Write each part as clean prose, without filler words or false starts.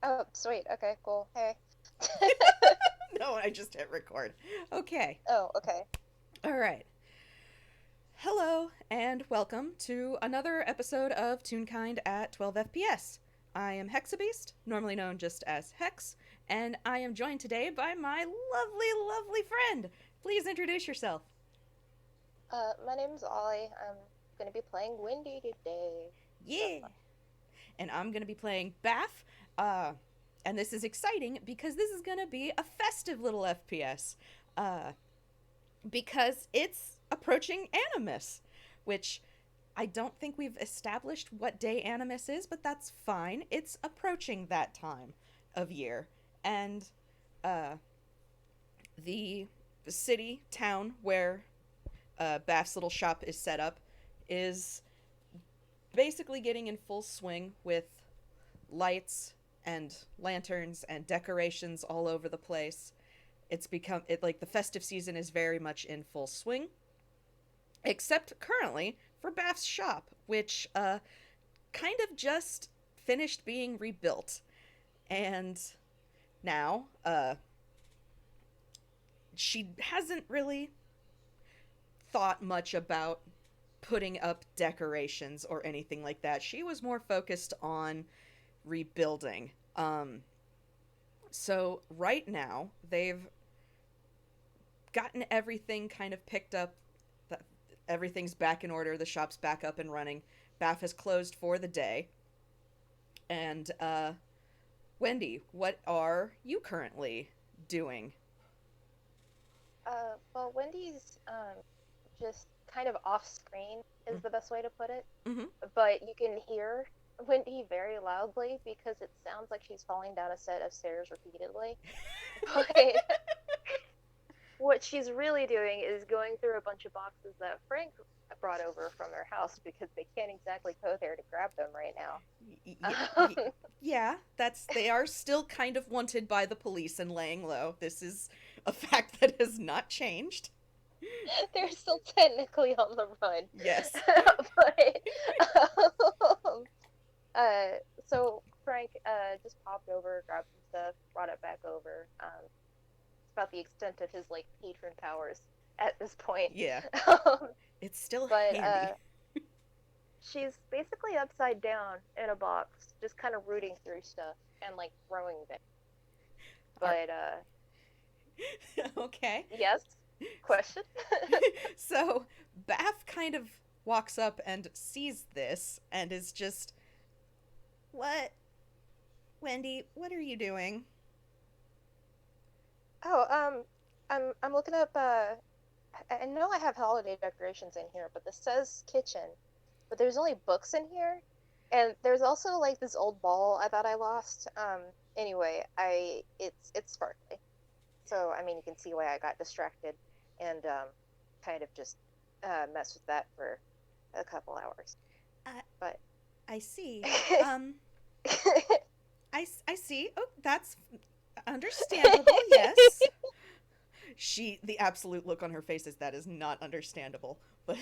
Oh, sweet. Okay, cool. Hey. No, I just hit record. Okay. Oh, okay. All right. Hello and welcome to another episode of Toonkind at 12 FPS. I am Hexabeast, normally known just as Hex, and I am joined today by my lovely, lovely friend. Please introduce yourself. My name's Ollie. I'm gonna be playing Wendy today. So Yeah. fun. And I'm going to be playing Baph. Uh, and this is exciting because this is going to be a festive little FPS. Uh, because it's approaching Animus, which I don't think we've established what day Animus is, but that's fine. It's approaching that time of year. And uh, the city, town where Baph's little shop is set up is basically getting in full swing with lights and lanterns and decorations all over the place. It's become it like the festive season is very much in full swing, except currently for Baph's shop, which kind of just finished being rebuilt, and now she hasn't really thought much about putting up decorations or anything like that. She was more focused on rebuilding. So right now they've gotten everything kind of picked up. Everything's back in order. The shop's back up and running. Baph has closed for the day. And Wendy, what are you currently doing? well, Wendy's just kind of off screen is the best way to put it. Mm-hmm. But you can hear Wendy very loudly because it sounds like she's falling down a set of stairs repeatedly. But what she's really doing is going through a bunch of boxes that Frank brought over from their house because they can't exactly go there to grab them right now. Y- y- yeah, that's they are still kind of wanted by the police and laying low. This is a fact that has not changed. They're still technically on the run. Yes. But um, uh, so Frank just popped over, grabbed some stuff, brought it back over. It's about the extent of his like patron powers at this point. Yeah. Um, It's still but handy. she's basically upside down in a box, just kind of rooting through stuff and like throwing things. Are, But okay. yes, question. So Bath kind of walks up and sees this and is just, what? Wendy, what are you doing? Oh, I'm looking up. I know I have holiday decorations in here, but this says kitchen. But there's only books in here, and there's also like this old ball I thought I lost. Anyway, I it's sparkly, so I mean you can see why I got distracted, and kind of just messed with that for a couple hours. I, But I see. Um, I see. Oh, that's understandable, yes. The absolute look on her face is that is not understandable, but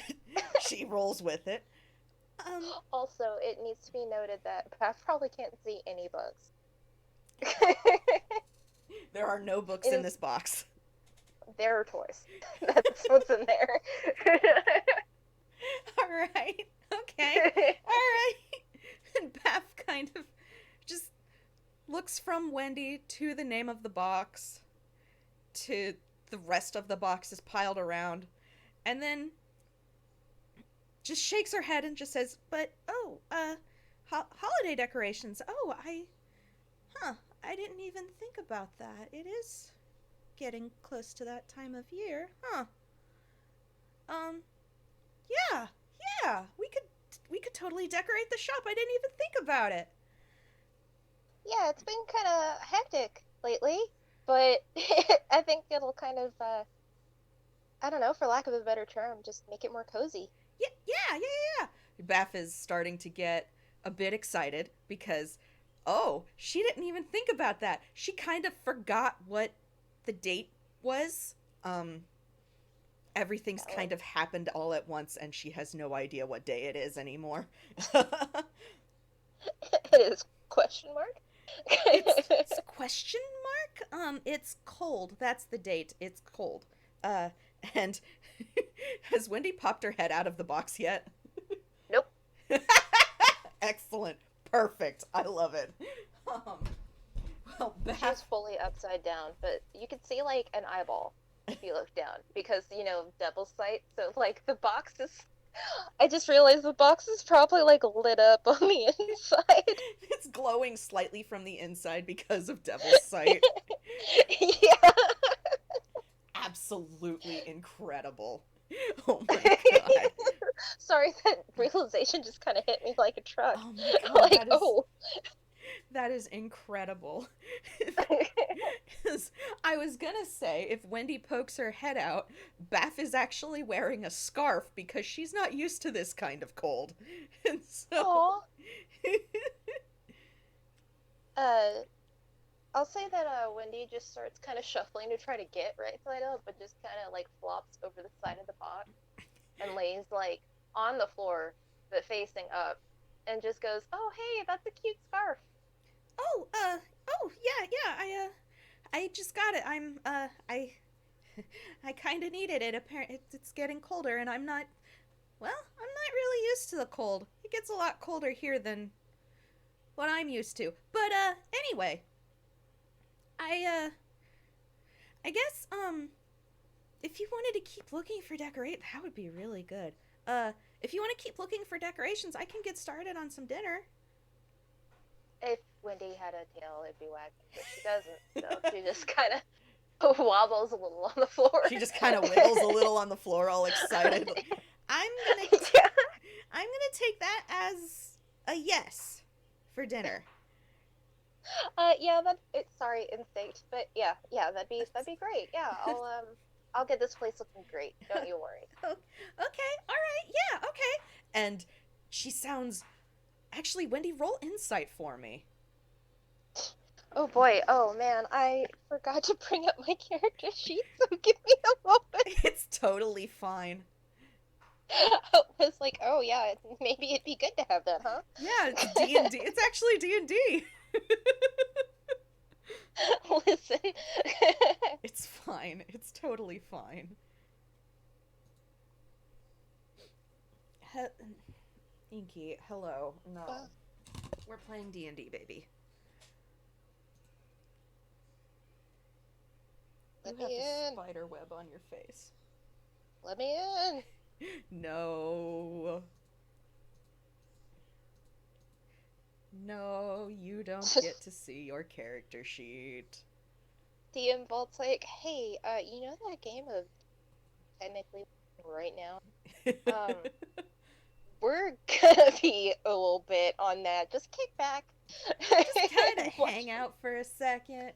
she rolls with it. Um, also, it needs to be noted that Beth probably can't see any bugs. there are no books It in is this box. their toys. That's what's in there. All right. Okay. All right. And Beth kind of just looks from Wendy to the name of the box to the rest of the boxes piled around and then just shakes her head and just says, "But holiday decorations. Oh, huh, I didn't even think about that. It is getting close to that time of year, huh? Um, yeah, yeah, we could totally decorate the shop. I didn't even think about it. Yeah, it's been kind of hectic lately, but I think it'll kind of, I don't know, for lack of a better term, just make it more cozy. Yeah, yeah, yeah, yeah. Beth is starting to get a bit excited because, oh, she didn't even think about that. She kind of forgot what the date was. Everything's Valid. kind of happened all at once, and she has no idea what day it is anymore. It is question mark. it's question mark. It's cold. That's the date. It's cold. Uh, and has Wendy popped her head out of the box yet? Nope. Excellent. Perfect. I love it. Um, well, She's Baph. fully upside down, but you could see like an eyeball if you look down because devil's sight. So like the box is. I just realized the box is probably like lit up on the inside. It's glowing slightly from the inside because of Devil's Sight. Yeah. Absolutely incredible. Oh my god. Sorry, that realization just kind of hit me like a truck. Oh my god, Like, oh. that is incredible. I was gonna say, if Wendy pokes her head out, Baph is actually wearing a scarf because she's not used to this kind of cold. And so. Aw. Uh, I'll say that Wendy just starts kind of shuffling to try to get right side up, but just kind of like flops over the side of the box and lays like on the floor, but facing up, and just goes, "Oh, hey, that's a cute scarf." Oh, oh, yeah, yeah, I just got it. I kind of needed it. Apparently, it's getting colder, and well, I'm not really used to the cold. It gets a lot colder here than what I'm used to. But, anyway, I, I guess, if you wanted to keep looking for that would be really good. Uh, if you want to keep looking for decorations, I can get started on some dinner. If Wendy had a tail, it'd be wagging, but she doesn't, so she just kind of wobbles a little on the floor. She just kind of wiggles a little on the floor, all excited. I'm gonna, Yeah. I'm gonna take that as a yes for dinner. Yeah, that it's sorry, instinct, but yeah, that'd be great. Yeah, I'll get this place looking great. Don't you worry. Okay, all right, yeah, okay. And she sounds. Actually, Wendy, roll insight for me. Oh boy, oh man, I forgot to bring up my character sheet, so give me a moment. It's totally fine. I was like, oh yeah, maybe it'd be good to have that, huh? Yeah, it's D&D. It's actually D&D. Listen. It's fine. It's totally fine. Inky, hello. No. We're playing D&D, baby. You Let have me a in. spider web on your face. Let me in. No. No, you don't get to see your character sheet. DM Vault's like, hey, you know that game of technically right now? Um, we're gonna be a little bit on that. Just kick back Just kind of and watch. hang out for a second.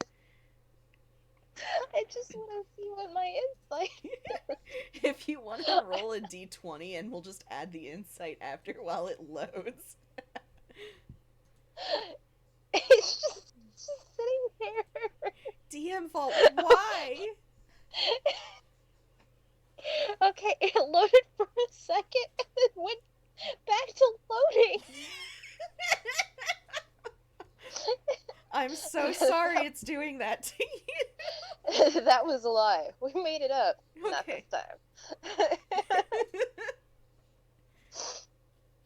I just want to see what my insight. If you want to roll a d20 and we'll just add the insight after while it loads. It's just sitting there. DM Vault, why? Okay, it loaded for a second and then went back to loading. I'm so sorry it's doing that to you. That was a lie. We made it up. Not this Okay. time.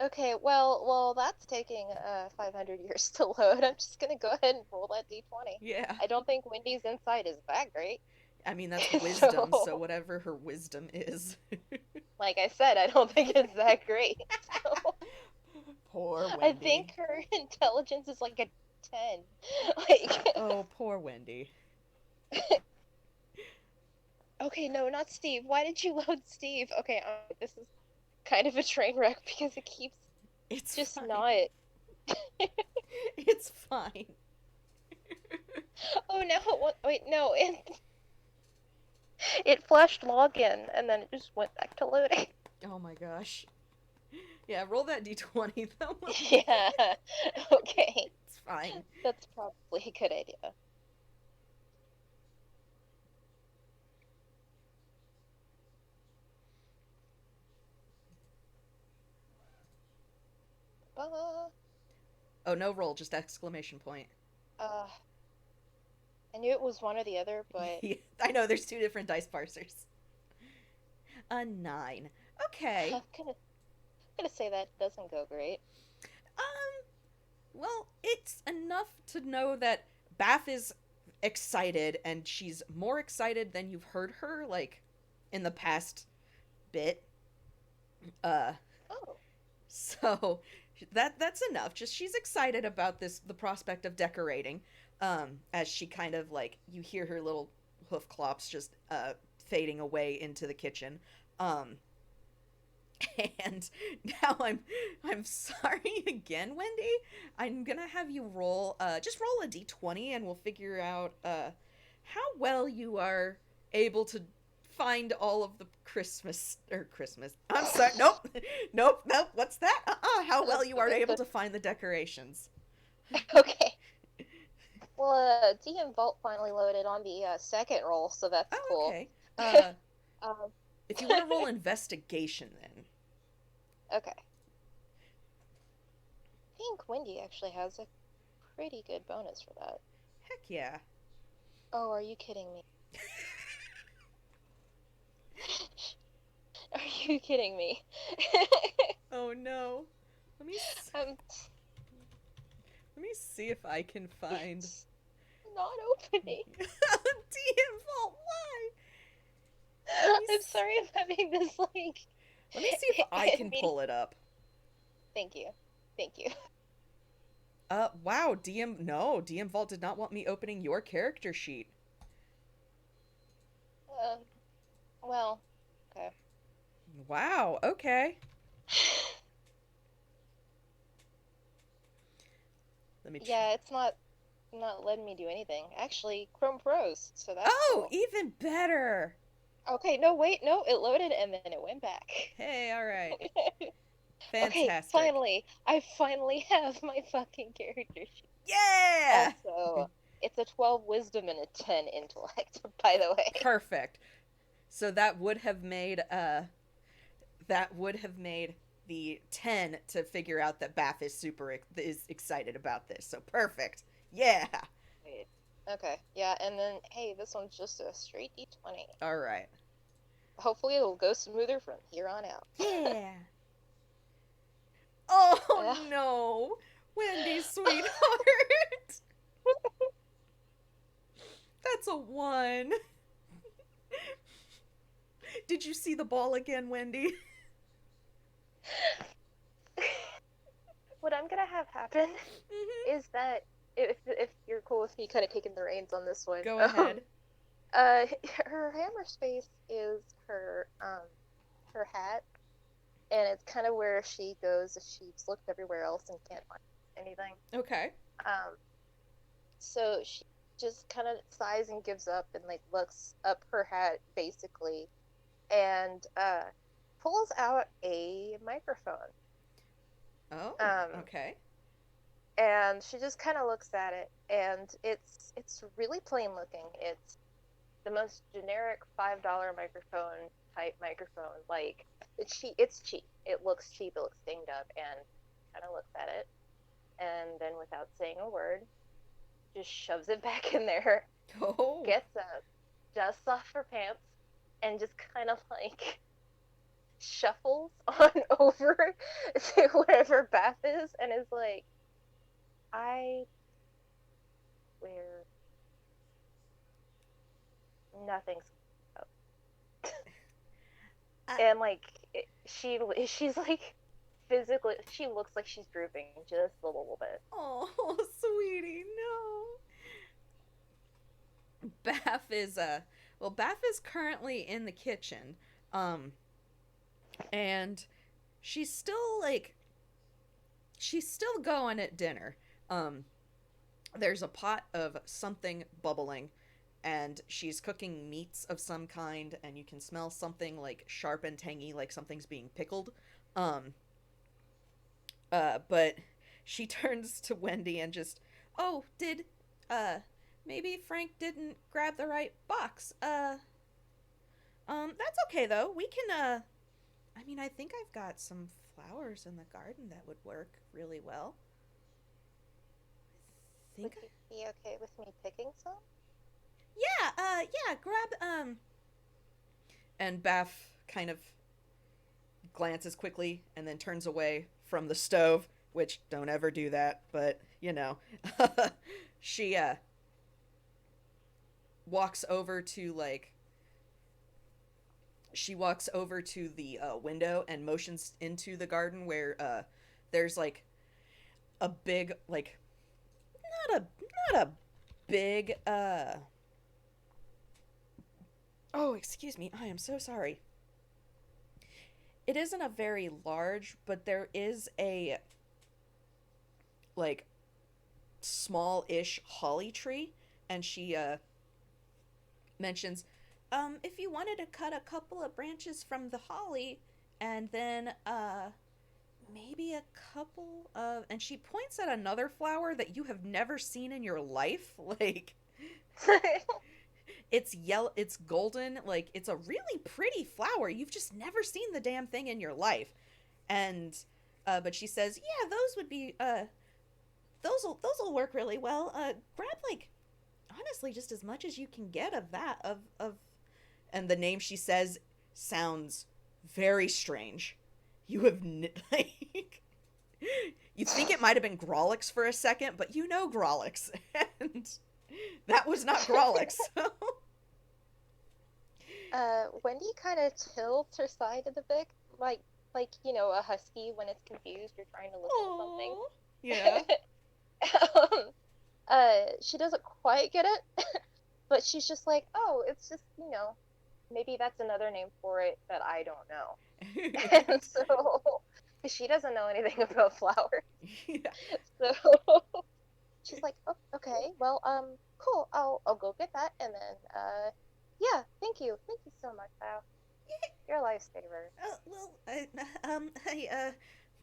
Okay, well, that's taking 500 years to load. I'm just gonna go ahead and roll that d20. Yeah. I don't think Wendy's insight is that great. I mean, that's wisdom, so So, whatever her wisdom is. like I said, I don't think it's that great. So, Poor I Wendy. think her intelligence is like a 10. Like, Oh, poor Wendy. okay, no, not Steve. Why did you load Steve? Okay, this is kind of a train wreck because it keeps It's just fine. not. It's fine. Oh no! Wait, no. It flashed login and then it just went back to loading. Oh my gosh. Yeah, roll that d20 though. Yeah. Okay. It's fine. That's probably a good idea. Uh, Oh, no roll, just exclamation point. uh, knew it was one or the other, but I know there's two different dice parsers. A 9. Okay. I'm gonna say that doesn't go great. Well, it's enough to know that Baph is excited, and she's more excited than you've heard her, like, in the past bit. Uh, Oh, so that's enough. Just she's excited about the prospect of decorating. As she kind of like you hear her little hoof clops just fading away into the kitchen. Um, and now I'm sorry again, Wendy. I'm gonna have you roll just roll a d20 and we'll figure out how well you are able to find all of the Christmas. I'm sorry. Nope. Nope. What's that? How well you are able to find the decorations. okay. Well, DM Vault finally loaded on the second roll, so that's Oh, cool. okay. um, If you want to roll investigation then. okay. I think Wendy actually has a pretty good bonus for that. Heck yeah. Oh, are you kidding me? Are you kidding me? Oh no. Let me I'm let me see if I can find it's not opening. DM Vault. Why? Let me I'm sorry I'm having this like let me see if I can meeting. pull it up. Thank you. Thank you. Wow, DM Vault did not want me opening your character sheet. Uh, well, okay. Wow, okay. Let me try. Yeah, it's not letting me do anything. Actually, Chrome Pros, so that's Oh, cool. even better. Okay, no, wait, no, it loaded and then it went back. Hey, all right. Okay, Fantastic. finally, I finally have my fucking character sheet. Yeah! Also, it's a 12 wisdom and a 10 intellect, by the way. Perfect. So that would have made the 10 to figure out that Baph is excited about this. So perfect. Yeah. Wait. Okay, yeah, and then, hey, this one's just a straight D20. All right. Hopefully it'll go smoother from here on out. Yeah. Oh Uh, no. Wendy, sweetheart. That's a 1. Did you see the ball again, Wendy? what I'm gonna have happen Mm-hmm. is that if you're cool with me kind of taking the reins on this one, Go ahead. uh, her hammer space is her hat, and it's kind of where she goes if she's looked everywhere else and can't find anything. Okay. Um, so she just kind of sighs and gives up and like looks up her hat basically, and pulls out a microphone. Oh, Um, okay. and she just kind of looks at it, and it's really plain looking. It's the most generic $5 microphone type microphone. Like it's cheap. It looks cheap. It looks dinged up, and kind of looks at it, and then without saying a word, just shoves it back in there. Oh. Gets up, dusts off her pants, and just kind of like shuffles on over to wherever Baph is, and is like, I wear nothing's up. I, And like she's like physically she looks like she's drooping just a little bit. oh, sweetie, no. Baph is Baph is currently in the kitchen. Um and she's still like she's still going at dinner. Um there's a pot of something bubbling and she's cooking meats of some kind and you can smell something like sharp and tangy like something's being pickled. Um but she turns to Wendy and just, "Oh, did uh maybe Frank didn't grab the right box. That's okay though. We can I mean, I think I've got some flowers in the garden that would work really well. I Would think you be okay with me picking some? yeah, grab, and Baph kind of glances quickly and then turns away from the stove, which don't ever do that, but, she, walks over to, like, she walks over to the window and motions into the garden where there's like a big like not a big oh, excuse me, I am so sorry. It isn't a very large, but there is a like small-ish holly tree, and she mentions, if you wanted to cut a couple of branches from the holly, and then maybe a couple of, and she points at another flower that you have never seen in your life. Like, it's yellow, it's golden, like it's a really pretty flower. You've just never seen the damn thing in your life. And but she says, yeah, those would be those will work really well. Grab, like, honestly, just as much as you can get of that, of and the name she says sounds very strange. You have like, you think it might have been Grolix for a second, but you know Grolix, and that was not Grolix. So. Wendy kind of tilts her side of the bit, like a husky when it's confused or trying to listen Oh, yeah. to something. She doesn't quite get it, but she's just like, oh, it's just maybe that's another name for it that I don't know. And so she doesn't know anything about flowers. Yeah. So she's like, oh, okay, well, cool. I'll go get that, and then yeah, thank you so much, Val. You're a lifesaver. Well,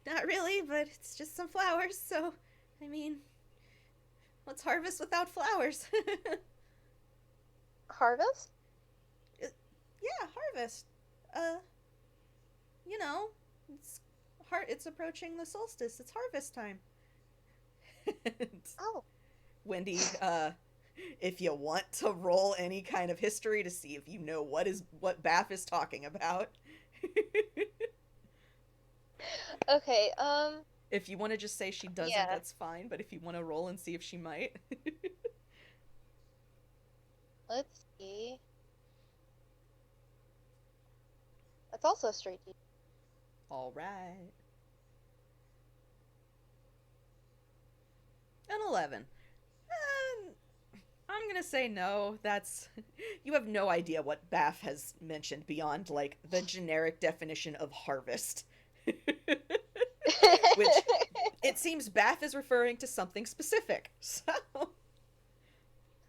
not really, but it's just some flowers. So, I mean, what's harvest without flowers? Harvest? Yeah, harvest. You know, it's it's approaching the solstice. It's harvest time. Oh. Wendy, if you want to roll any kind of history to see if you know what Baph is talking about. Okay, if you want to just say she doesn't, yeah. that's fine, but if you want to roll and see if she might. Let's see. That's also straight D. All right. An 11. I'm gonna say no. That's you have no idea what Baph has mentioned beyond like the generic definition of harvest. Which it seems Baph is referring to something specific. So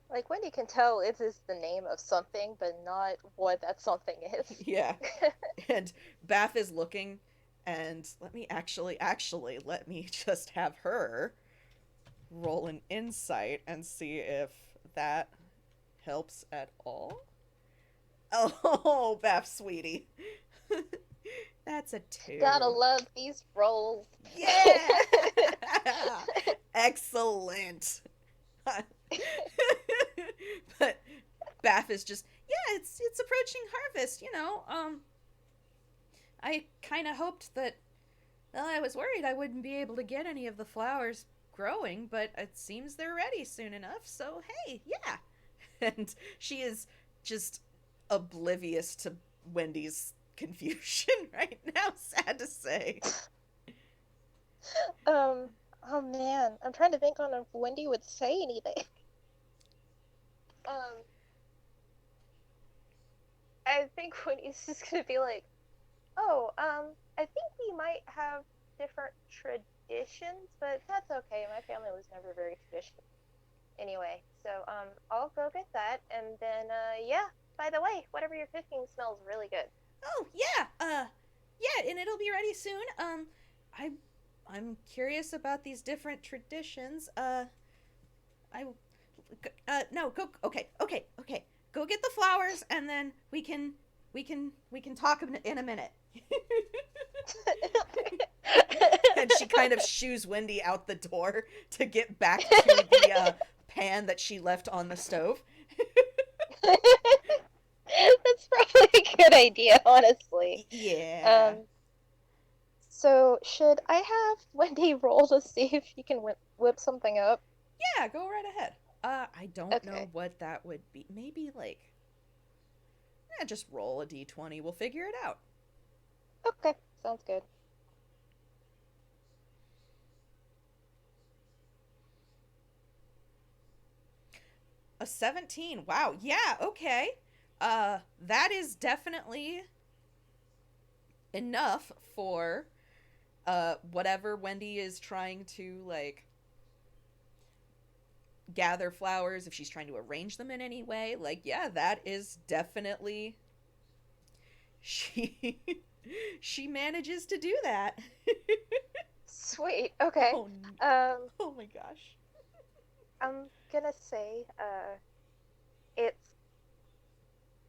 like Wendy can tell it is the name of something, but not what that something is. yeah. And Baph is looking, and let me actually let me just have her roll an insight and see if that helps at all. Oh, Baph, sweetie. That's a 2. Gotta love these rolls. Yeah! Excellent. But Baph is just, yeah, it's approaching harvest, I kind of hoped that, well, I was worried I wouldn't be able to get any of the flowers growing, but it seems they're ready soon enough, so hey, yeah. And she is just oblivious to Wendy's confusion right now, sad to say. Oh man, I'm trying to think on if Wendy would say anything. I think Wendy's just gonna be like, oh, I think we might have different traditions, but that's okay. My family was never very traditional. Anyway, so I'll go get that, and then yeah. By the way, whatever you're cooking smells really good. Oh yeah, yeah, and it'll be ready soon. I'm curious about these different traditions. No, go. Okay. Go get the flowers, and then we can talk in a minute. And she kind of shoos Wendy out the door to get back to the pan that she left on the stove. That's probably a good idea, honestly. Yeah. Um, so should I have Wendy roll to see if she can whip something up? Yeah, go right ahead. I don't know Okay. what that would be. Maybe like, just roll a d20. We'll figure it out. Okay. Sounds good. A 17. Wow. Yeah, okay. That is definitely enough for whatever Wendy is trying to like gather flowers, if she's trying to arrange them in any way. Like, yeah, that is definitely she she manages to do that. Sweet. Okay. Oh, Um, oh my gosh. I'm gonna say it's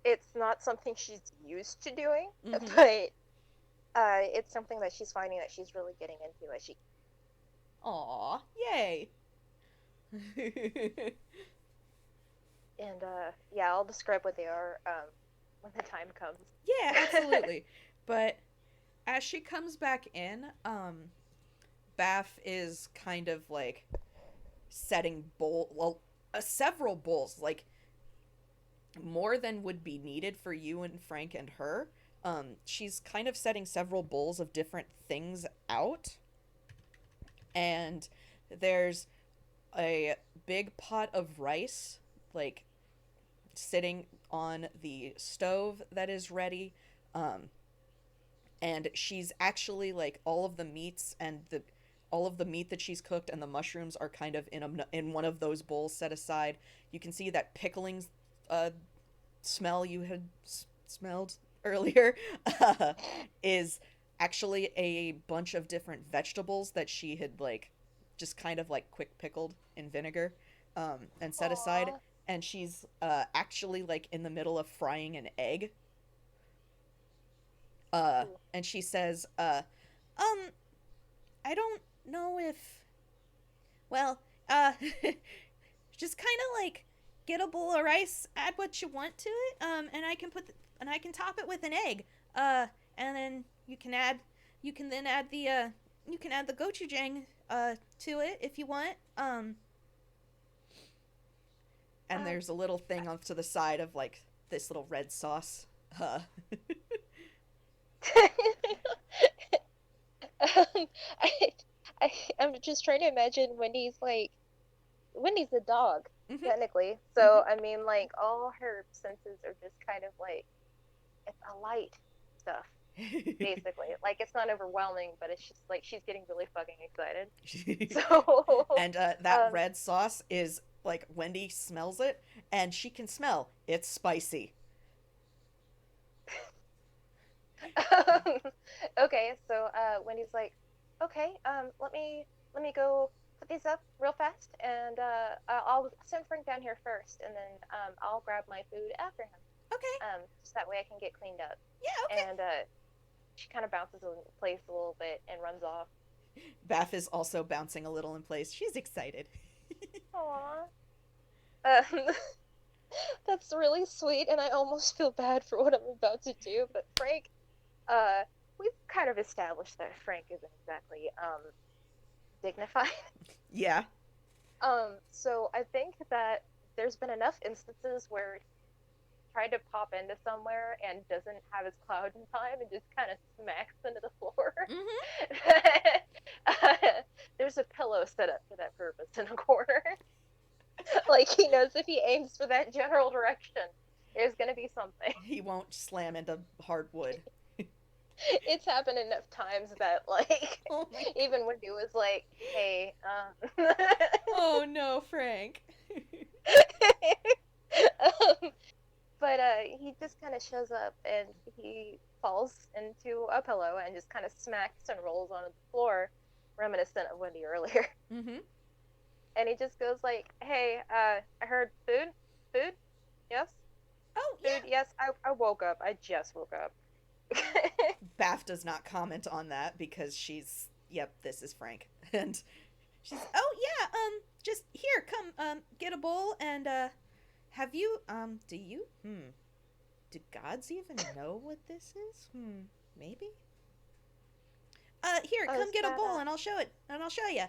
it's not something she's used to doing, Mm-hmm. but it's something that she's finding that she's really getting into as she Aw, yay. and yeah, I'll describe what they are when the time comes. Yeah, absolutely. But as she comes back in, Baph is kind of like setting several bowls, like more than would be needed for you and Frank and her. She's kind of setting several bowls of different things out, and there's a big pot of rice, like sitting on the stove that is ready. Um, and she's actually like all of the meat that she's cooked and the mushrooms are kind of in one of those bowls set aside. You can see that pickling uh, smell you had smelled earlier is actually a bunch of different vegetables that she had like just kind of like quick pickled in vinegar and set aside. Aw. And she's actually like in the middle of frying an egg. Ooh. And she says, um, I don't know if, well, just kind of like get a bowl of rice, add what you want to it, and I can top it with an egg, and then you can then add you can add the gochujang, to it if you want, and Um, there's a little thing off to the side of like this little red sauce, uh, um, I, I'm just trying to imagine Wendy's a dog, mm-hmm, technically. mm-hmm. So I mean, like all her senses are just kind of like it's a light stuff, basically. Like it's not overwhelming, but it's just like she's getting really fucking excited. So, And that um, red sauce is like Wendy smells it, and she can smell it's spicy. okay, so Wendy's like, okay, let me go put these up real fast, and I'll send Frank down here first, and then I'll grab my food after him, Okay, just that way I can get cleaned up. yeah, okay. And she kind of bounces in place a little bit and runs off. Baph is also bouncing a little in place. She's excited. Aww. Um, that's really sweet, and I almost feel bad for what I'm about to do. But Frank, uh, we've kind of established that Frank isn't exactly dignified. Yeah. So I think that there's been enough instances where he tried to pop into somewhere and doesn't have his cloud in time and just kind of smacks into the floor. Mm-hmm. uh, there's a pillow set up for that purpose in a corner. Like he knows if he aims for that general direction, there's gonna be something. He won't slam into hard wood. It's happened enough times that like Oh my even when he was like, "Hey, Oh no, Frank. um, but he just kind of shows up and he falls into a pillow and just kind of smacks and rolls on the floor, reminiscent of Wendy earlier. Mm-hmm. And he just goes like, "Hey, I heard food, food, yes, Oh food, yeah. yes. I woke up. I just woke up." Baph does not comment on that because she's yep, this is Frank. And she's oh yeah, just here, come get a bowl and Have you, do you, do gods even know what this is? Maybe? Here, Oh, come is get a that bowl and I'll show you.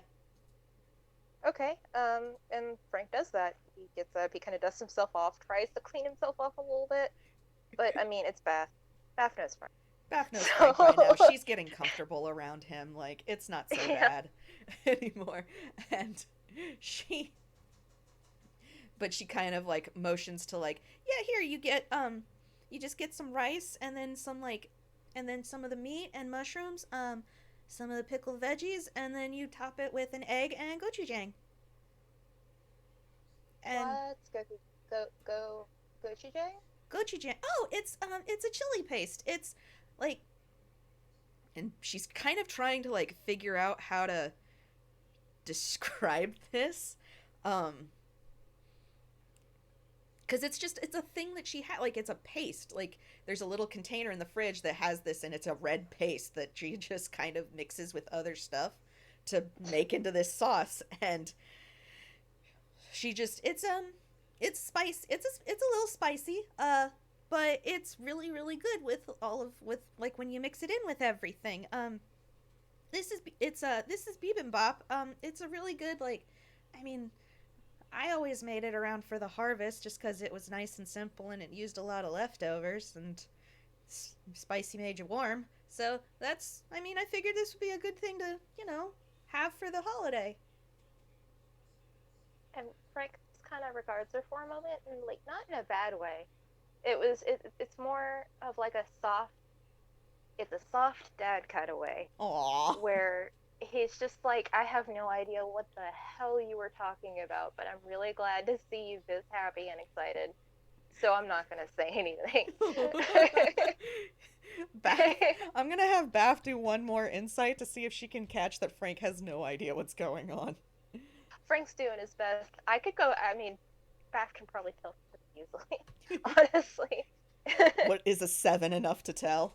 okay? And Frank does that. He gets up. He kind of dusts himself off, tries to clean himself off a little bit, but I mean, it's Baph. Baph knows Frank. Baph knows Frank by now. So She's getting comfortable around him. Like, it's not so yeah, bad anymore. And she, but she kind of like motions to like, yeah, here you get, you just get some rice and then some like, and then some of the meat and mushrooms, some of the pickled veggies, and then you top it with an egg and gochujang. And let's go gochujang. gochujang. Oh, it's a chili paste. It's like, and she's kind of trying to like figure out how to describe this, um, because it's a thing that she had. Like, it's a paste. Like, there's a little container in the fridge that has this, and it's a red paste that she just kind of mixes with other stuff to make into this sauce. And she just it's spice. It's a little spicy. But it's really really good with all of with like when you mix it in with everything. This is bibimbap. It's a really good, like, I mean, I always made it around for the harvest just because it was nice and simple and it used a lot of leftovers, and spicy made you warm. So I mean, I figured this would be a good thing to, have for the holiday. And Frank kind of regards her for a moment, and like not in a bad way. It's more of like it's a soft dad kind of way Aw. where he's just like, I have no idea what the hell you were talking about, but I'm really glad to see you this happy and excited. So I'm not gonna say anything. Bath. I'm gonna have Bath do one more insight to see if she can catch that Frank has no idea what's going on. Frank's doing his best. I could go. I mean, Baph can probably tell pretty easily, honestly. What is a 7 enough to tell?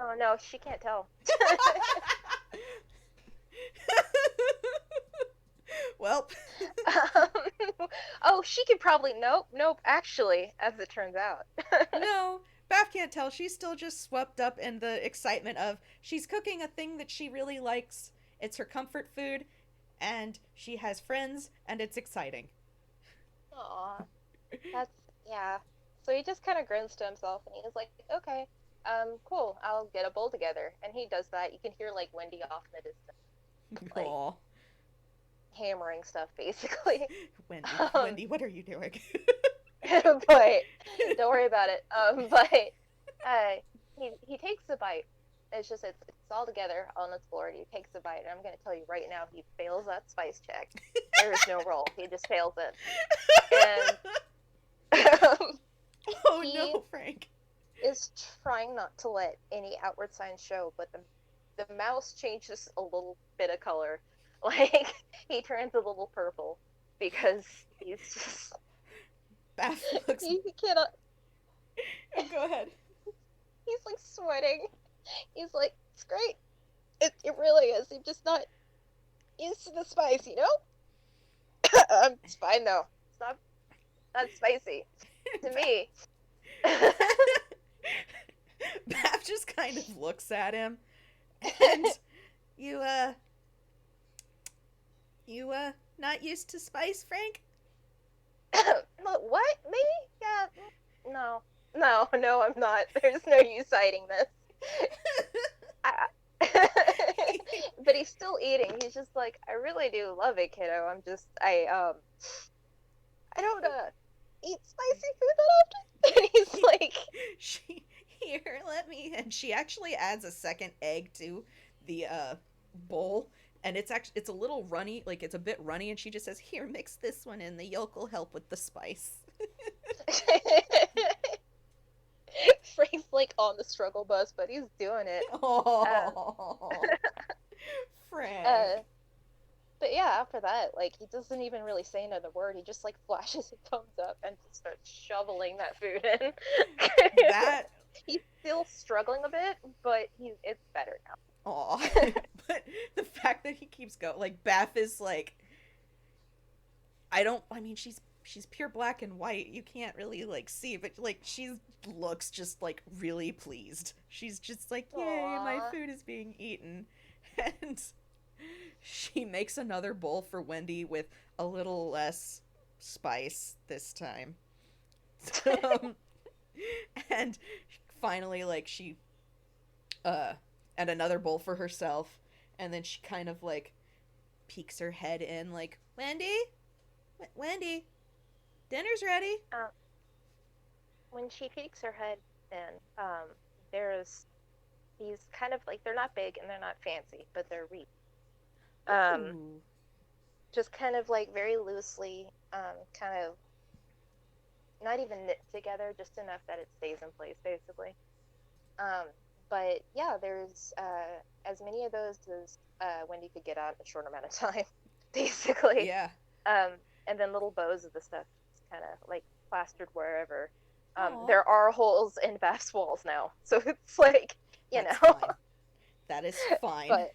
Oh no, she can't tell. Well, um, oh, she could probably. Nope. Actually, as it turns out. no, Bath can't tell. She's still just swept up in the excitement of she's cooking a thing that she really likes. It's her comfort food, and she has friends, and it's exciting. Aw, that's yeah. So he just kind of grins to himself, and he's like, "Okay, cool. I'll get a bowl together." And he does that. You can hear like Wendy off in the distance, like Aw. hammering stuff, basically. Wendy, Um, Wendy, what are you doing? but don't worry about it. But uh, he takes a bite. It's all together on the floor. And he takes a bite, and I'm gonna tell you right now, he fails that spice check. There is no roll. He just fails it, and Oh he no, Frank. is trying not to let any outward signs show. But the mouse changes a little bit of color, like he turns a little purple because he's just Bath looks. he cannot. Go ahead. He's like sweating. He's like, it's great. It really is. I'm just not used to the spice, you know? It's fine though. It's not spicy to me. Bath just kind of looks at him, and you, not used to spice, Frank? What? Me? Yeah. No, I'm not. There's no use citing this. I, but he's still eating. He's just like, I really do love it, kiddo. I don't eat spicy food that often. And he's like, She, here, let me, and she actually adds a second egg to the, bowl, and it's a little runny, like, it's a bit runny, and she just says, here, mix this one in, the yolk will help with the spice. Frank's like on the struggle bus, but he's doing it. Oh, Uh, Frank. uh, but yeah, after that, like he doesn't even really say another word. He just like flashes a thumbs up and just starts shoveling that food in. That, He's still struggling a bit, but it's better oh, now. but the fact that he keeps going, like, Beth is like, I don't, I mean, she's pure black and white. You can't really like see, but like she looks just like really pleased. She's just like, "Yay, my Aw. food is being eaten." And she makes another bowl for Wendy with a little less spice this time. Um, and finally like she uh and another bowl for herself, and then she kind of like peeks her head in like, "Wendy? Wendy, dinner's ready." Um, when she peeks her head in, there's these kind of like they're not big and they're not fancy, but they're wreath. Um, Ooh. just kind of like very loosely, kind of not even knit together, just enough that it stays in place, basically. Um, but yeah, there's as many of those as Wendy could get out in a short amount of time, basically. Yeah. Um, and then little bows of the stuff just kind of like plastered wherever. Aw. There are holes in Bath's walls now, so it's like, you That's know. fine. That is fine. But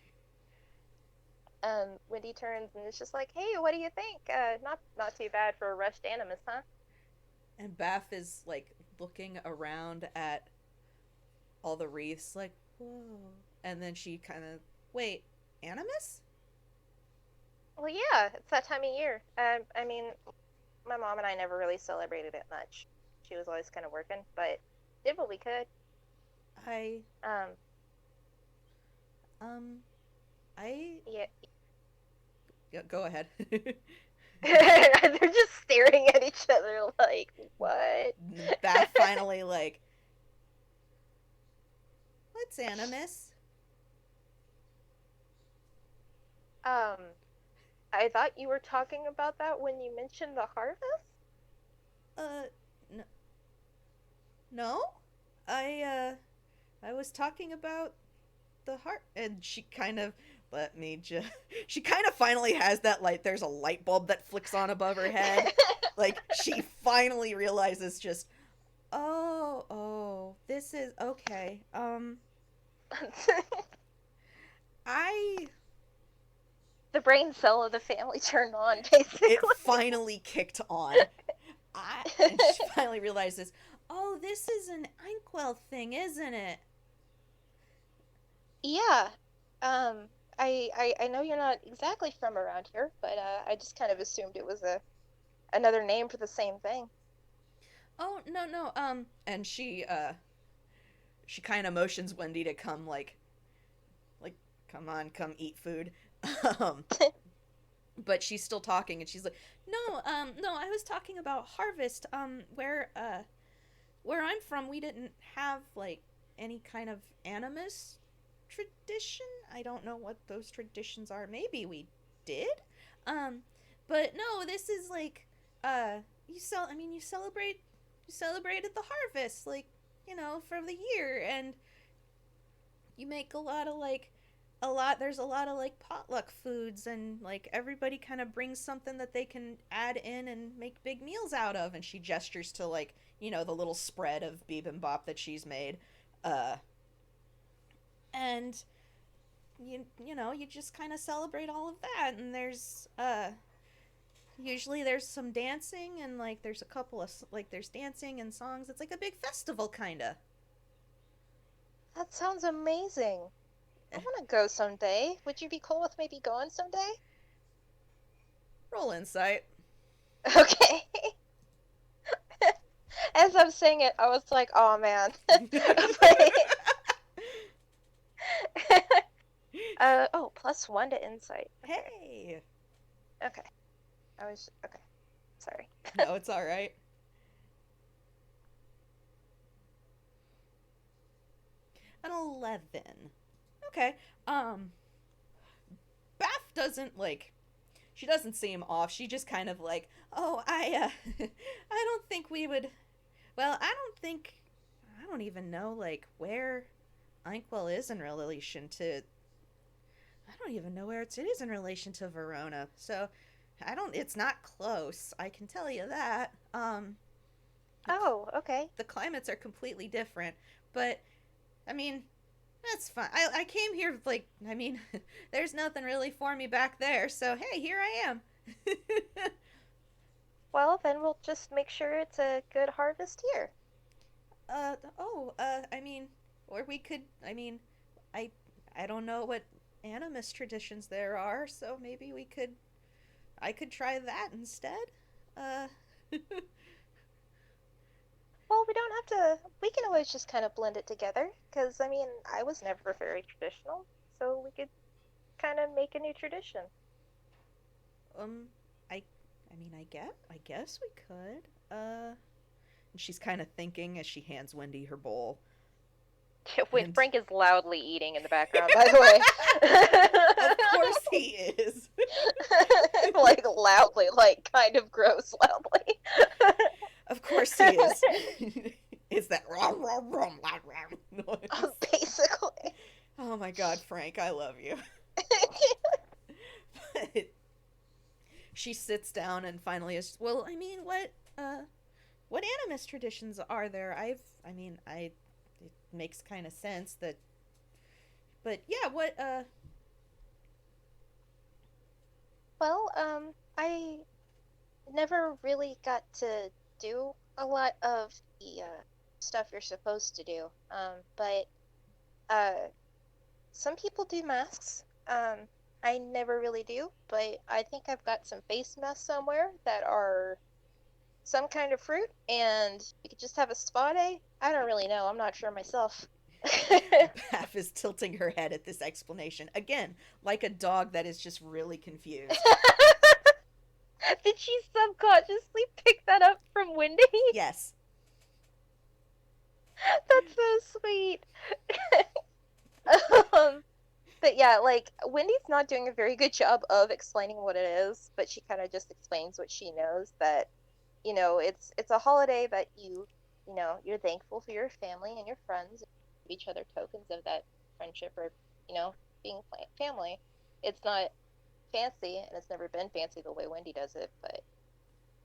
Wendy turns and it's just like, "Hey, what do you think? Not too bad for a rushed animus, huh?" And Baph is like looking around at all the wreaths, like, whoa. And then she kind of, wait, Animus? Well, yeah, it's that time of year. I mean, my mom and I never really celebrated it much. She was always kind of working, but did what we could. I, Um, um, I, yeah. yeah, go ahead. They're just staring at each other like, what? Baph finally, like, what's Animus? um, I thought you were talking about that when you mentioned the harvest? Uh, n- no? I, I was talking about the heart. And she kind of, let me just, she kind of finally has that, like, there's a light bulb that flicks on above her head. Like, she finally realizes just, oh, this is, okay. I, The brain cell of the family turned on, it basically. finally kicked on. And she finally realizes, oh, this is an Inkwell thing, isn't it? Yeah. I know you're not exactly from around here, but I just kind of assumed it was a another name for the same thing. Oh, no, no, and she kind of motions Wendy to come, like, come on, come eat food. Um, but she's still talking, and she's like, no, no, I was talking about harvest. Where I'm from, we didn't have like any kind of animus tradition. I don't know what those traditions are. Maybe we did. Um, but no, this is like, I mean, you celebrated the harvest, like, for the year, and you make a lot of like there's a lot of like potluck foods, and like everybody kind of brings something that they can add in and make big meals out of, and she gestures to like, the little spread of bibimbap that she's made. uh and you just kind of celebrate all of that, and there's usually there's some dancing, and like there's a couple of like there's dancing and songs. It's like a big festival kind of. That sounds amazing. I want to go someday. Would you be cool with maybe going someday? Roll insight. Okay. As I'm saying it, I was like, oh man. Oh, +1 to insight. Okay. Hey. Okay. I was okay. Sorry. No, it's all right. An 11. Okay. Um Baph doesn't like she doesn't seem off. She just kind of like, "Oh, I don't think we would well, I don't even know like where Inkwell is in relation to I don't even know where it is in relation to Verona. So, I don't it's not close. I can tell you that. The Oh, okay. the climates are completely different, but I mean, that's fine. I came here, like, I mean, there's nothing really for me back there, so hey, here I am. Well, then we'll just make sure it's a good harvest here. I mean, or we could, I mean, I, I don't know what animist traditions there are, so maybe I could try that instead. Uh, Well, we don't have to. We can always just kind of blend it together. Because, I mean, I was never very traditional. So we could kind of make a new tradition. um, I, I guess we could. And she's kind of thinking as she hands Wendy her bowl. When And Frank is loudly eating in the background, by the way. of course he is. Like, loudly, like, kind of gross loudly. Of course he is. It's that rom rom rom rom rom noise. Basically. Oh my god, Frank, I love you. But she sits down and finally is, well, I mean, what animist traditions are there? It makes kind of sense that, but yeah, Well, I never really got to do a lot of the stuff you're supposed to do. But uh, some people do masks. I never really do, but I think I've got some face masks somewhere that are some kind of fruit, and we could just have a spa day. I don't really know. I'm not sure myself. Baph is tilting her head at this explanation. Again, like a dog that is just really confused. Did she subconsciously pick that up from Wendy? Yes. That's so sweet. um, but yeah, like Wendy's not doing a very good job of explaining what it is, but she kind of just explains what she knows that it's a holiday that you're thankful for your family and your friends, give each other tokens of that friendship or being family. It's not fancy and it's never been fancy the way Wendy does it, but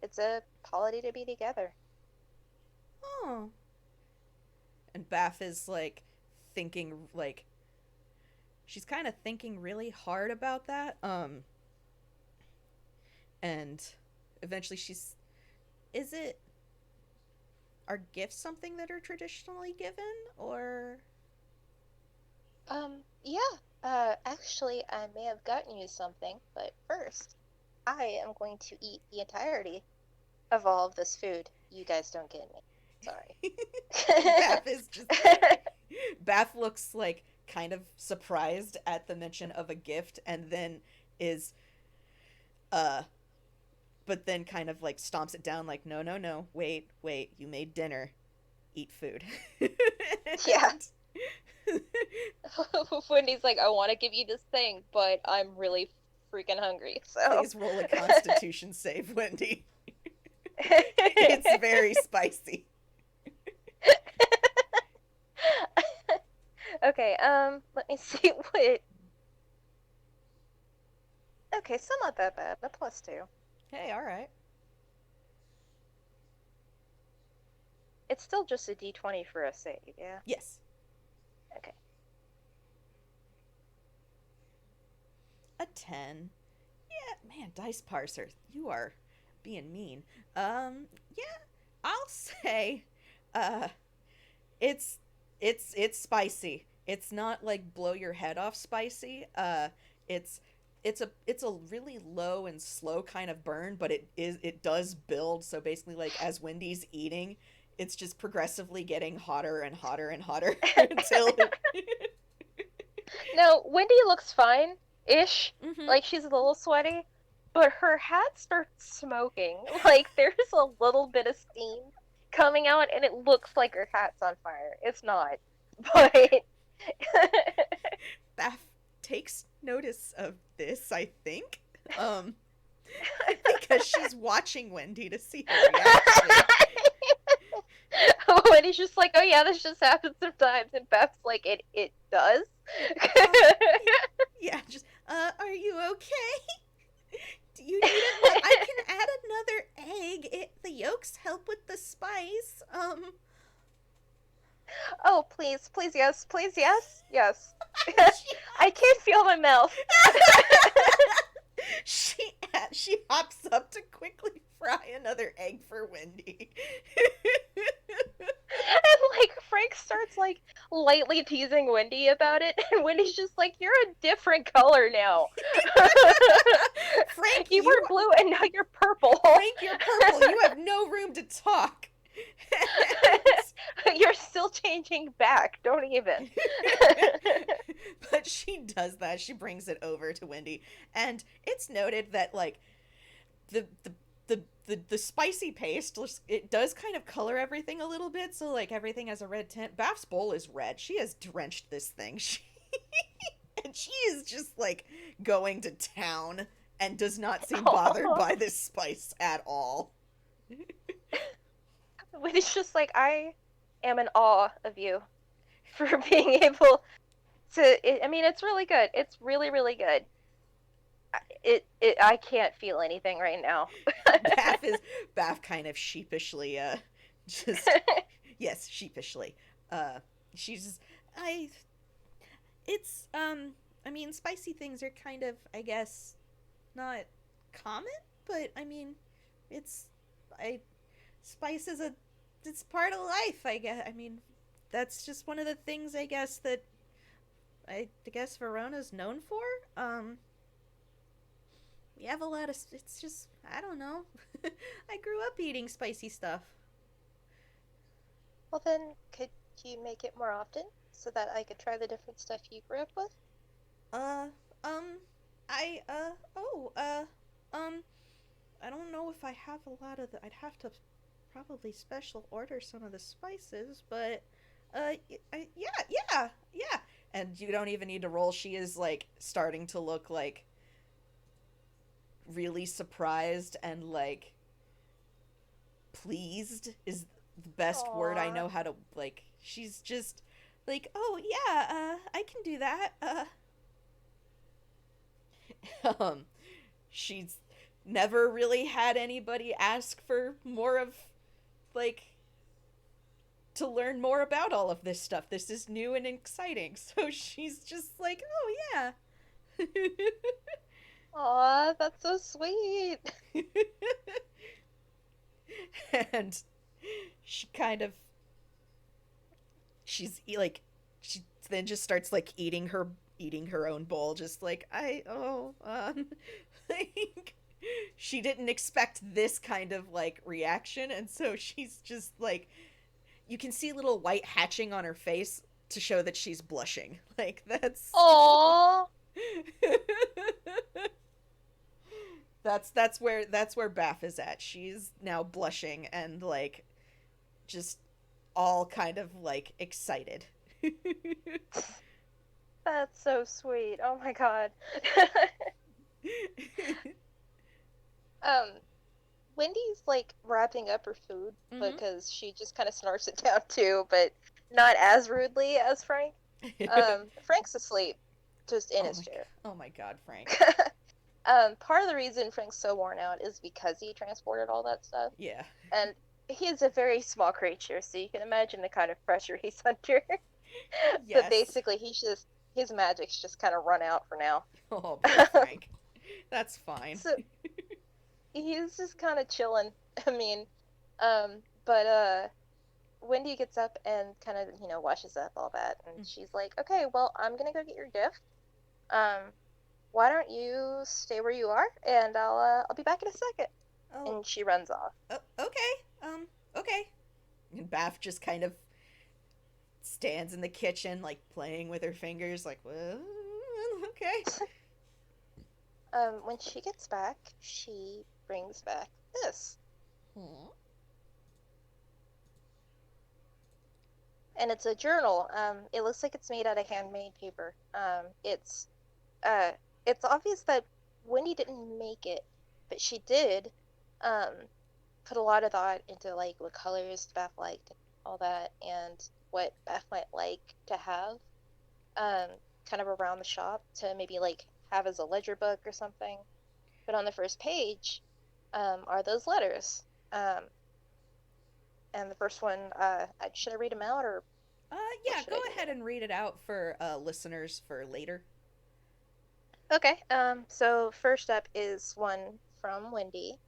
it's a holiday to be together. Oh. And Baph is like thinking like she's kind of thinking really hard about that. And eventually she's, is it, are gifts something that are traditionally given, or Yeah. Actually, I may have gotten you something, but first, I am going to eat the entirety of all of this food. You guys don't get me. Sorry. and Baph is just Baph looks like kind of surprised at the mention of a gift and then is uh but then kind of like stomps it down like no no no wait, you made dinner, eat food. Yeah. And Wendy's like, I want to give you this thing, but I'm really freaking hungry, so. please roll a constitution save, Wendy. It's very spicy. Okay, let me see what. Okay, still not that bad. A +2. Hey, all right. It's still just a d20 for a save, yeah? Yes. Okay. A 10. Yeah, man, dice parser, you are being mean. Yeah, I'll say uh it's it's spicy. It's not like blow your head off spicy. It's it's a really low and slow kind of burn, but it does build. So basically, like as Wendy's eating, it's just progressively getting hotter and hotter and hotter until Now, Wendy looks fine-ish. hmm Like, she's a little sweaty, but her hat starts smoking. Like, there's a little bit of steam coming out, and it looks like her hat's on fire. It's not. But Baph takes notice of this, I think. Because she's watching Wendy to see her reaction. Wendy's just like, oh yeah, this just happens sometimes, and Beth's like, it does. Um, yeah, just, are you okay? Do you need it? I can add another egg. The yolks help with the spice. Oh, please, please, yes, please, yes, yes. She, I can't feel my mouth. she hops up to quickly fry another egg for Wendy. And like Frank starts like lightly teasing Wendy about it, and Wendy's just like, "You're a different color now. Frank, You you were blue and now you're purple. Frank, you're purple. You have no room to talk. You're still changing back. Don't even." But she does that. She brings it over to Wendy, and it's noted that like the spicy paste, it does kind of color everything a little bit, so like everything has a red tint. Baph's bowl is red. She has drenched this thing. And she is just like going to town and does not seem bothered Oh, by this spice at all. Wendy's just like, "I am in awe of you for being able to. I mean, it's really good. It's really, really good. I can't feel anything right now." Baph is Baph kind of sheepishly just yes, sheepishly. Uh she's I it's I mean spicy things are kind of I guess not common, but I mean it's I spice is a it's part of life, I guess. I mean that's just one of the things I guess that I guess Verona's known for. We have a lot of it's just I don't know. I grew up eating spicy stuff. Well, then, could you make it more often so that I could try the different stuff you grew up with? Uh, um, I, oh, um, I don't know if I have a lot of the. I'd have to probably special order some of the spices, but, yeah. And you don't even need to roll. She is, like, starting to look, like, really surprised and, like, pleased is the best word I Aww. know how to, like, she's just, like, oh, yeah, I can do that. Um, she's never really had anybody ask for more of like to learn more about all of this stuff. This is new and exciting. So she's just like, "Oh yeah." Aw, that's so sweet. And she kind of she's like she then just starts like eating her own bowl just like like she didn't expect this kind of like reaction, and so she's just like you can see little white hatching on her face to show that she's blushing. Like that's Aw. that's where Baph is at. She's now blushing and like just all kind of like excited. That's so sweet. Oh my god. um, Wendy's like wrapping up her food Mm-hmm. because she just kind of snarfs it down too, but not as rudely as Frank. Frank's asleep, just in Oh his my chair. oh my god, Frank. Part of the reason Frank's so worn out is because he transported all that stuff, Yeah. and he is a very small creature, so you can imagine the kind of pressure he's under. But Yes. basically, his magic's just kind of run out for now. Oh, poor Frank. That's fine. So he's just kind of chilling. I mean, but Wendy gets up and kind of washes up all that, and she's like, "Okay, well, I'm gonna go get your gift. Um, why don't you stay where you are, and I'll be back in a second." Oh, And she runs off. okay. Okay. And Baph just kind of stands in the kitchen, like playing with her fingers, like, well, okay. When she gets back, she brings back this, Hmm. and it's a journal. It looks like it's made out of handmade paper. Uh, it's obvious that Wendy didn't make it, but she did, um, put a lot of thought into like what colors Beth liked and all that, and what Beth might like to have, um, kind of around the shop to maybe like have as a ledger book or something. But on the first page, are those letters. Um, and the first one, should I read them out or Uh, what yeah, should go I do ahead and read it out for listeners for later. here? Okay. So first up is one from Wendy,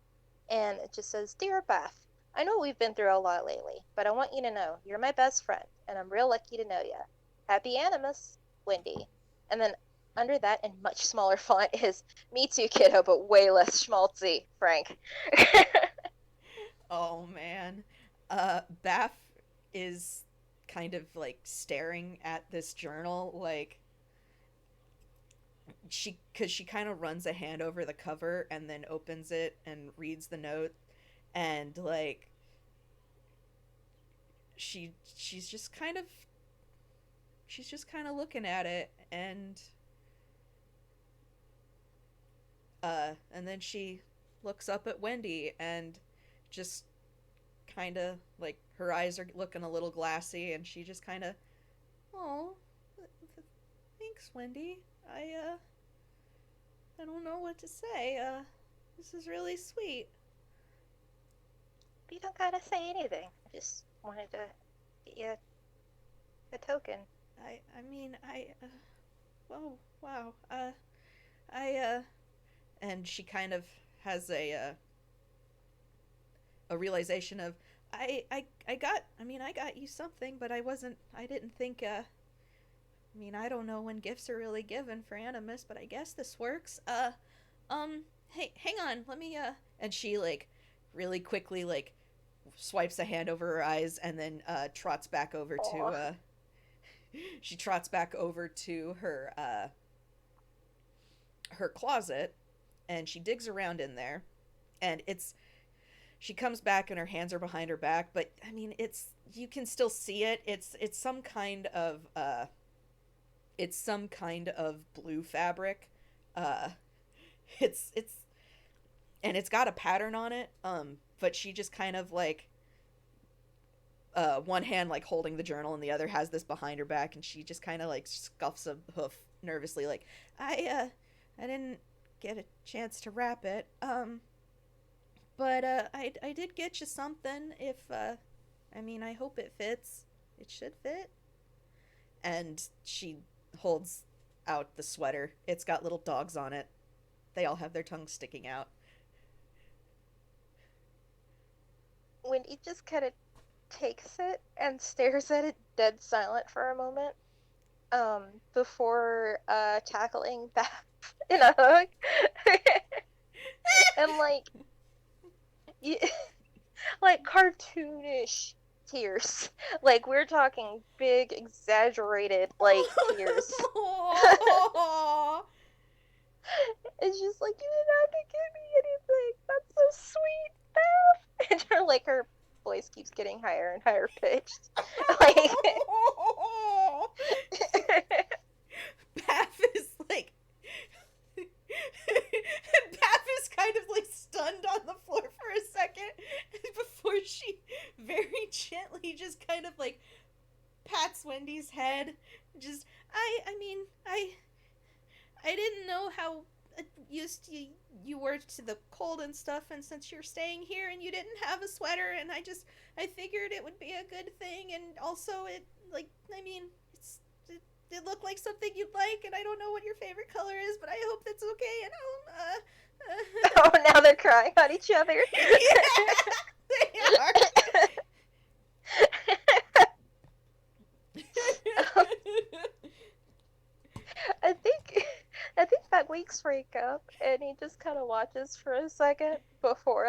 And it just says, Dear Beth, I know we've been through a lot lately, but I want you to know you're my best friend, and I'm real lucky to know ya. Happy Animus, Wendy. And then under that, in much smaller font, is Me Too Kiddo, but way less schmaltzy, Frank. Oh man. Baph is kind of like staring at this journal like she kind of runs a hand over the cover and then opens it and reads the note and like she's just kind of looking at it and then she looks up at Wendy and just kind of like her eyes are looking a little glassy and she just kind of, oh, thanks Wendy. I don't know what to say. This is really sweet. But you don't gotta say anything. I just wanted to get you a token. I mean oh wow. I and she kind of has a realization of I got you something, but I didn't think I mean, I don't know when gifts are really given for Animus, but I guess this works. Hey, hang on, let me and she like really quickly like swipes a hand over her eyes and then trots back over to Aw. she trots back over to her closet and she digs around in there and it's she comes back and her hands are behind her back, but I mean it's you can still see it. It's some kind of blue fabric. Uh it's and it's got a pattern on it. But she just kind of like one hand like holding the journal and the other has this behind her back and she just kind of like scuffs a hoof nervously like I didn't get a chance to wrap it. But I did get you something if I mean I hope it fits. It should fit. And she holds out the sweater. It's got little dogs on it. They all have their tongues sticking out. Wendy just kind of takes it and stares at it dead silent for a moment, before tackling that in a hug. And you, like cartoonish tears. Like we're talking big, exaggerated tears. It's just like you didn't have to give me anything. That's so sweet, Beth. And her voice keeps getting higher and higher pitched. Like Baph is like Baph is kind of like stunned on the floor for a second before she very gently just kind of like pats Wendy's head. Just I mean I didn't know how used you were to the cold and stuff, and since you're staying here and you didn't have a sweater, and I figured it would be a good thing, and also it like I mean it looked like something you'd like, and I don't know what your favorite color is, but I hope that's okay. And oh, now they're crying on each other. yeah, they are. I think I think that wakes Frank up and he just kind of watches for a second before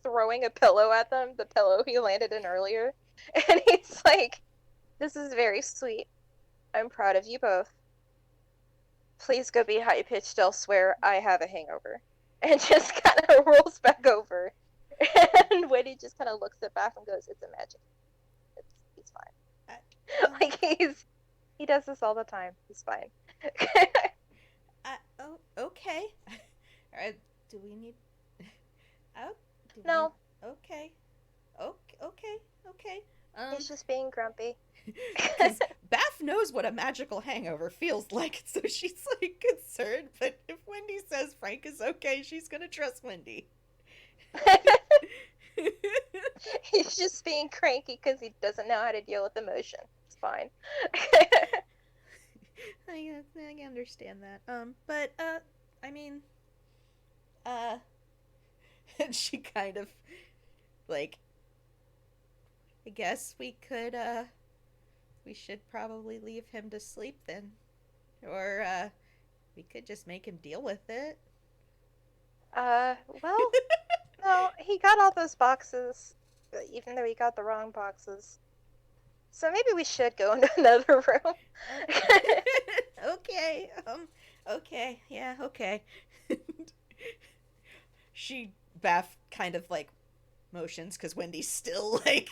throwing a pillow at them, the pillow he landed in earlier. And he's like, "This is very sweet. I'm proud of you both. Please go be high pitched elsewhere. I have a hangover." And just kind of rolls back over. And Wendy just kind of looks at Baph and goes, "It's a magic. He's fine." He does this all the time. He's fine. Oh, okay. Do we need? Oh, do we? No, Okay, okay, okay. he's just being grumpy. Because Baph knows what a magical hangover feels like, so she's like concerned. But if Wendy says Frank is okay, she's gonna trust Wendy. He's just being cranky because he doesn't know how to deal with emotion. It's fine. I understand that. But I mean, And she kind of like, I guess we should probably leave him to sleep then. Or we could just make him deal with it. Well, no, he got all those boxes, even though he got the wrong boxes. So maybe we should go into another room. Uh, okay. Okay. Yeah. Okay. she Baph kind of like motions because Wendy's still like,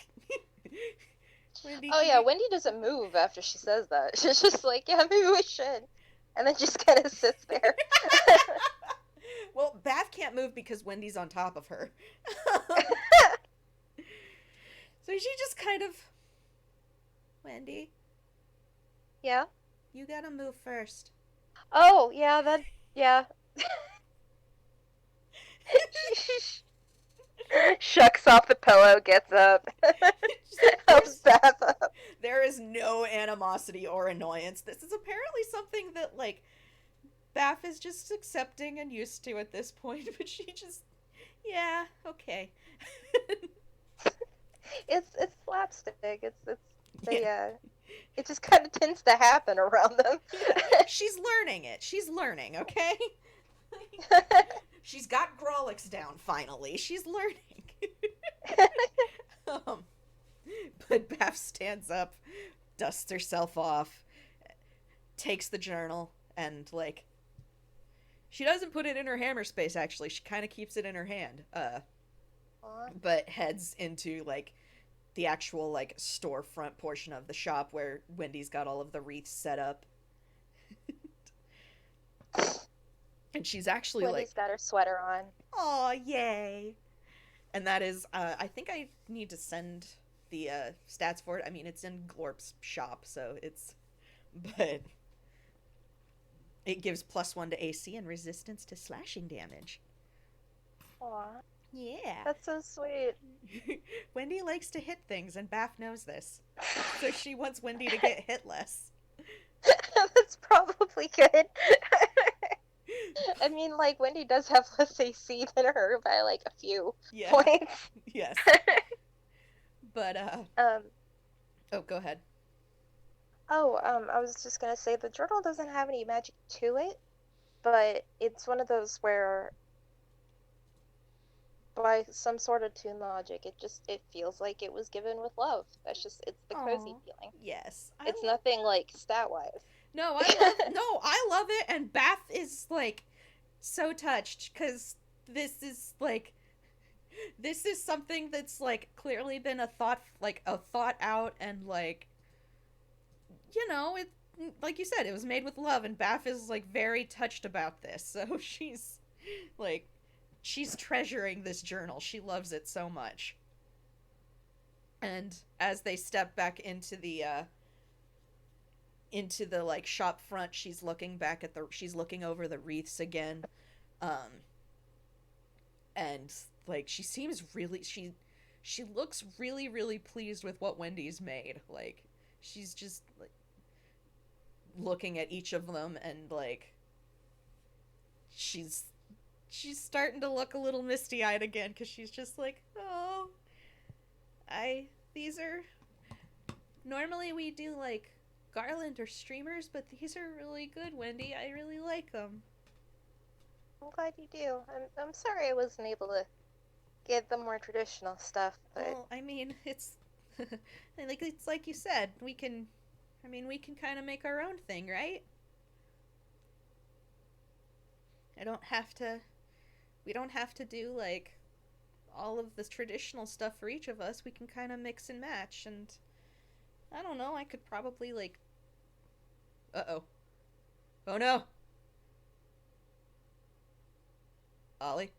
Wendy, Oh can yeah, you? Wendy doesn't move after she says that. She's just like, yeah, maybe we should. And then just kind of sits there. Well, Baph can't move because Wendy's on top of her. So she just kind of, Wendy, Yeah. you gotta move first. Oh, yeah, yeah. Shucks off the pillow, gets up, helps There's Beth up. there is no animosity or annoyance. This is apparently something that like Baph is just accepting and used to at this point, but she just, yeah, okay. It's slapstick. It's Yeah. they it just kind of tends to happen around them. Yeah. She's learning it. She's learning, okay? She's got Grolix down finally. She's learning. um, but Baph stands up, dusts herself off, takes the journal, and like she doesn't put it in her hammer space actually. She kind of keeps it in her hand. Aw. But heads into like the actual like storefront portion of the shop where Wendy's got all of the wreaths set up. And she's actually like, Wendy's got her sweater on. "Oh, yay!" And that is, I think I need to send the stats for it. I mean, it's in Glorp's shop, so it's, but it gives +1 to AC and resistance to slashing damage. Aw, Yeah. that's so sweet. Wendy likes to hit things, and Baph knows this. So she wants Wendy to get hit less. That's probably good. I mean, like, Wendy does have less AC than her by, like, a few Yeah. points. Yes. But, Um, oh, go ahead. I was just gonna say the journal doesn't have any magic to it, but it's one of those where by some sort of tune logic, it feels like it was given with love. It's the cozy Oh, feeling. yes. It's nothing like stat wise. I love it, and Baph is, like, so touched, because this is, like, this is something that's, like, clearly been a thought out, and, like, it, like you said, it was made with love, and Baph is, like, very touched about this, so like, she's treasuring this journal. She loves it so much. And as they step back into the like shop front, she's looking over the wreaths again. Um and like she looks really really pleased with what Wendy's made. Like she's just like looking at each of them, and like she's she's starting to look a little misty-eyed again cuz she's just like, "Oh, I these are normally we do like garland or streamers, but these are really good, Wendy. I really like them." I'm glad you do. I'm sorry I wasn't able to get the more traditional stuff, but Well, I mean, it's it's like you said, we can. I mean, we can kind of make our own thing, right? I don't have to. We don't have to do like all of the traditional stuff for each of us. We can kind of mix and match, and I don't know. I could probably like. Uh oh. Oh no. Ollie.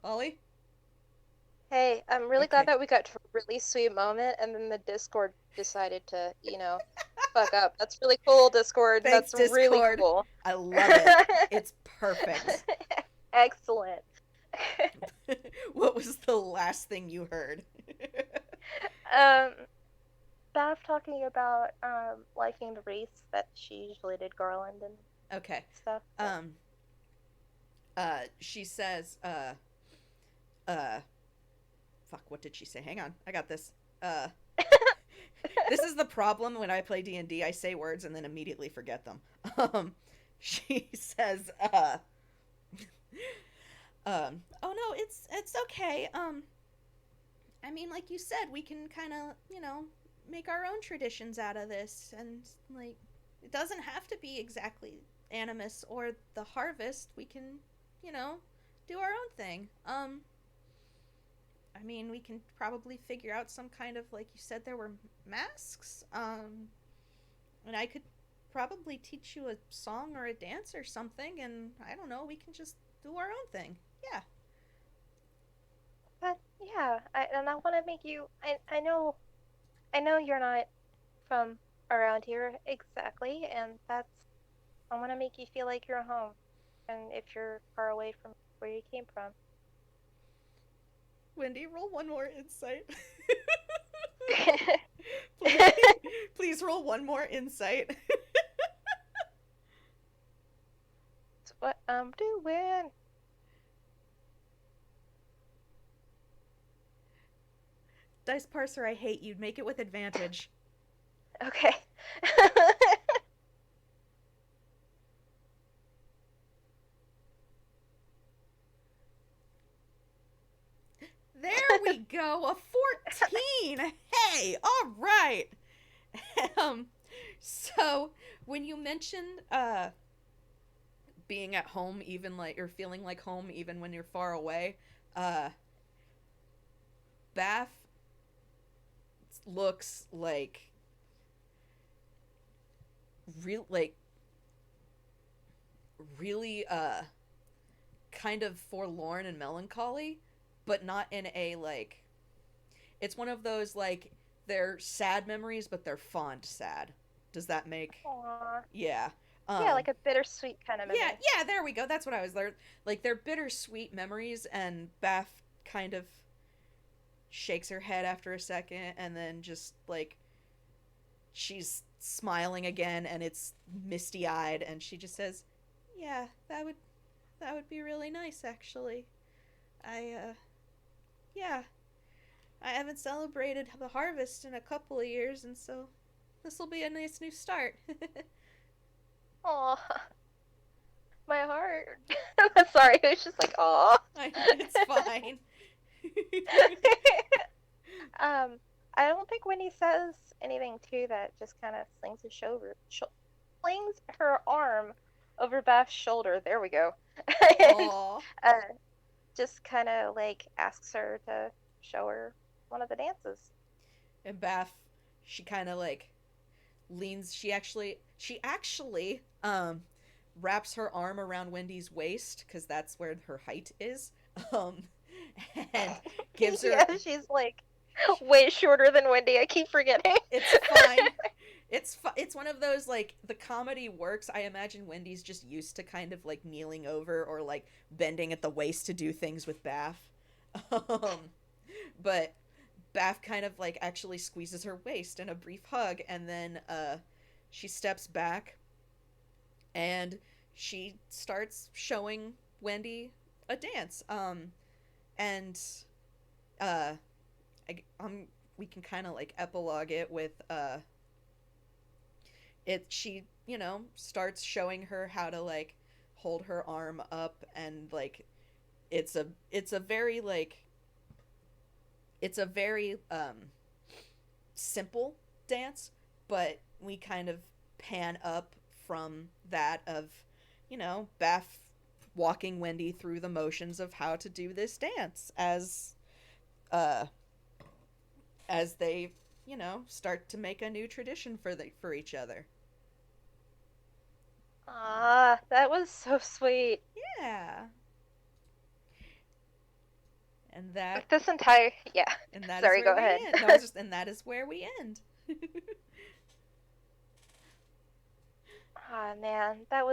Ollie. hey, I'm really glad Okay. that we got to a really sweet moment and then the Discord decided to, fuck up. That's really cool, Discord. Thanks, That's really Discord. cool. I love it. It's perfect. Excellent. What was the last thing you heard? um Staff talking about liking the wreaths that she usually did garland and Okay. stuff. But Um She says, uh, fuck, what did she say? Hang on, I got this. Uh, this is the problem when I play D&D. I say words and then immediately forget them. She says, oh no, it's okay. I mean, like you said, we can kind of, make our own traditions out of this, and like, it doesn't have to be exactly Animus or the harvest. We can, you know, do our own thing. I mean, we can probably figure out some kind of, like you said, there were masks. And I could probably teach you a song or a dance or something, and I don't know, we can just do our own thing. Yeah. But yeah, and I want to make you. I know you're not from around here exactly, and that's. I want to make you feel like you're home, and if you're far away from where you came from. Wendy, roll one more insight. please, please roll one more insight. That's what I'm doing. Dice parser, I hate you. Make it with advantage. Okay. There we go. A 14. Hey, all right. um, so when you mentioned being at home, even like or feeling like home, even when you're far away, uh, Baph looks like real, like really kind of forlorn and melancholy, but not in a like. It's one of those like they're sad memories, but they're fond sad. Does that make? Aw. Yeah. Yeah, Um, like a bittersweet kind of yeah, memory. yeah, there we go. That's what I was there. Like they're bittersweet memories, and Baph kind of shakes her head after a second, and then just like she's smiling again, and it's misty eyed, and she just says, "Yeah, that would be really nice, actually. Yeah, I haven't celebrated the harvest in a couple of years, and so this will be a nice new start." Aw, my heart. Sorry, it was just like, aw. It's fine. um, I don't think Wendy says anything to that. Just kind of slings her arm over Beth's shoulder. There we go. And Aw. uh, just kind of like asks her to show her one of the dances. And Baph, she kind of like leans. She actually wraps her arm around Wendy's waist because that's where her height is. Um, and gives her. Yeah, she's like way shorter than Wendy. I keep forgetting. It's fine. It's one of those like the comedy works. I imagine Wendy's just used to kind of like kneeling over or like bending at the waist to do things with Baph. Um, but Baph kind of like actually squeezes her waist in a brief hug, and then she steps back and she starts showing Wendy a dance. And uh, we can kind of like epilogue it with it. She starts showing her how to like hold her arm up, and like it's a very like it's a very simple dance, but we kind of pan up from that of, Beth walking Wendy through the motions of how to do this dance uh as they, start to make a new tradition for each other. Ah, that was so sweet. Yeah. And that This entire yeah. and that is Sorry, where go we ahead. end. No, I was just and that is where we end. Ah, man, that was